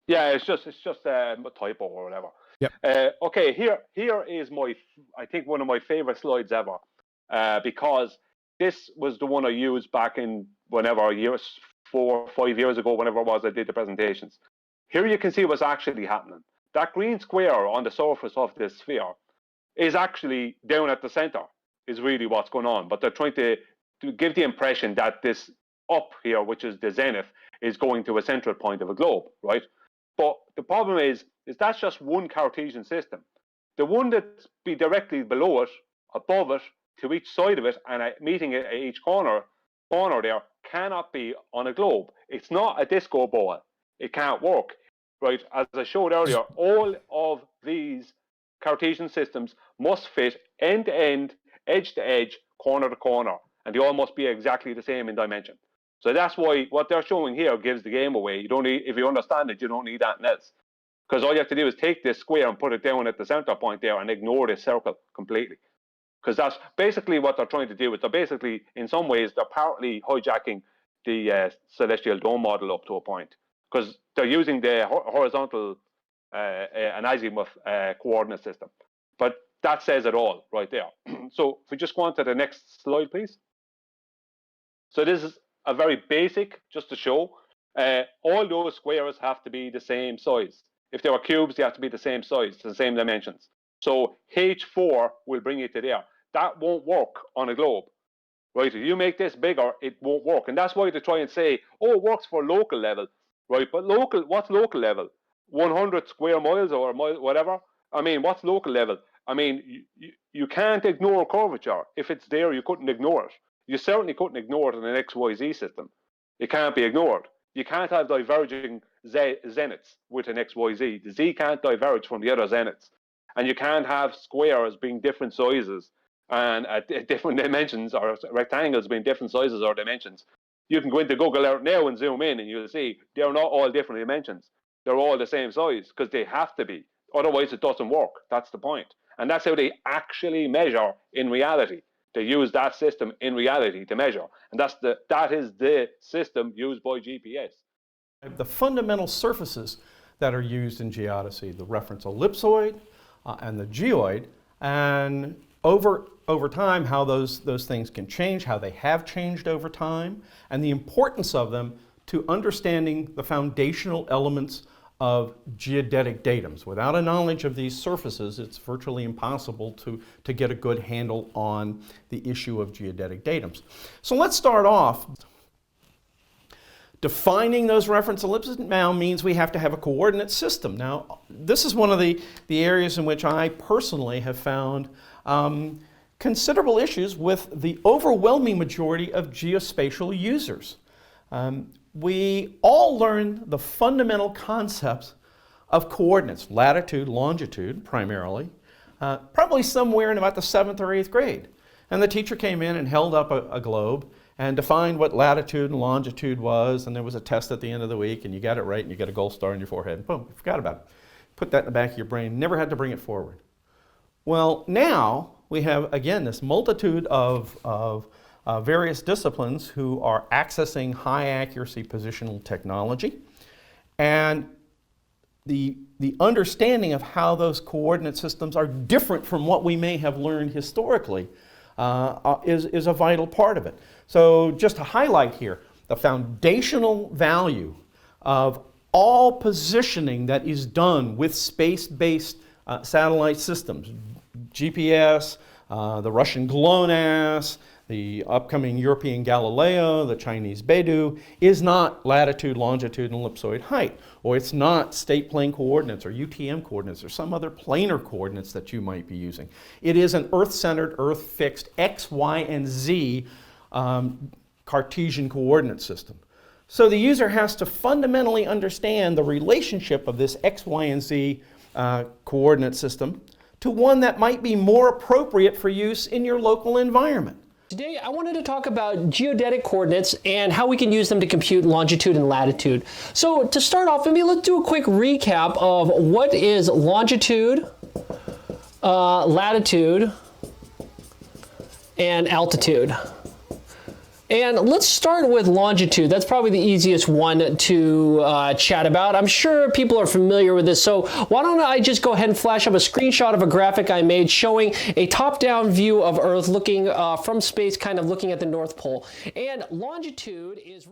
Yeah, it's just a typo or whatever. Yep. Okay, here is I think one of my favorite slides ever, because this was the one I used back in whenever years 4 or 5 years ago, whenever it was I did the presentations. Here you can see what's actually happening. That green square on the surface of this sphere is actually down at the center. Is really what's going on. But they're trying to give the impression that this up here, which is the zenith, is going to a central point of a globe, right? But the problem is that's just one Cartesian system. The one that's be directly below it, above it, to each side of it, and meeting it at each corner there cannot be on a globe. It's not a disco ball. It can't work, right? As I showed earlier, all of these Cartesian systems must fit end to end, edge to edge, corner to corner, and they all must be exactly the same in dimension. So that's why what they're showing here gives the game away. You don't need, if you understand it, you don't need anything else. Because all you have to do is take this square and put it down at the center point there and ignore this circle completely. Because that's basically what they're trying to do. They're basically, in some ways, they're partly hijacking the celestial dome model up to a point. Because they're using the horizontal an azimuth coordinate system. But that says it all right there. So if we just go on to the next slide, please. So this is a very basic, just to show, all those squares have to be the same size. If they were cubes, they have to be the same size, the same dimensions. So H4 will bring you to there. That won't work on a globe, right? If you make this bigger, it won't work. And that's why they try and say, oh, it works for local level, right? But local, what's local level? 100 square miles or whatever? I mean, what's local level? I mean, you can't ignore curvature. If it's there, you couldn't ignore it. You certainly couldn't ignore it in an XYZ system. It can't be ignored. You can't have diverging zeniths with an XYZ. The Z can't diverge from the other zeniths. And you can't have squares being different sizes and at different dimensions, or rectangles being different sizes or dimensions. You can go into Google Earth now and zoom in and you'll see they're not all different dimensions. They're all the same size because they have to be. Otherwise, it doesn't work. That's the point. And that's how they actually measure in reality. They use that system in reality to measure. And that is the system used by GPS. The fundamental surfaces that are used in geodesy, the reference ellipsoid and the geoid, and over time how those things can change, how they have changed over time, and the importance of them to understanding the foundational elements of geodetic datums. Without a knowledge of these surfaces, it's virtually impossible to get a good handle on the issue of geodetic datums. So let's start off. Defining those reference ellipses now means we have to have a coordinate system. Now, this is one of the areas in which I personally have found considerable issues with the overwhelming majority of geospatial users. We all learn the fundamental concepts of coordinates, latitude, longitude primarily, probably somewhere in about the 7th or 8th grade. And the teacher came in and held up a globe and defined what latitude and longitude was, and there was a test at the end of the week, and you got it right, and you get a gold star on your forehead, and boom, you forgot about it. Put that in the back of your brain, never had to bring it forward. Well, now we have, again, this multitude of various disciplines who are accessing high accuracy positional technology, and the understanding of how those coordinate systems are different from what we may have learned historically is a vital part of it. So just to highlight here, the foundational value of all positioning that is done with space-based satellite systems, GPS, the Russian GLONASS, the upcoming European Galileo, the Chinese Beidou, is not latitude, longitude, and ellipsoid height, or it's not state plane coordinates or UTM coordinates or some other planar coordinates that you might be using. It is an Earth-centered, Earth-fixed X, Y, and Z Cartesian coordinate system. So the user has to fundamentally understand the relationship of this X, Y, and Z coordinate system to one that might be more appropriate for use in your local environment. Today, I wanted to talk about geodetic coordinates and how we can use them to compute longitude and latitude. So to start off, maybe let's do a quick recap of what is longitude, latitude, and altitude. And let's start with longitude. That's probably the easiest one to chat about. I'm sure people are familiar with this, so why don't I just go ahead and flash up a screenshot of a graphic I made showing a top-down view of Earth looking from space, kind of looking at the North Pole. And longitude is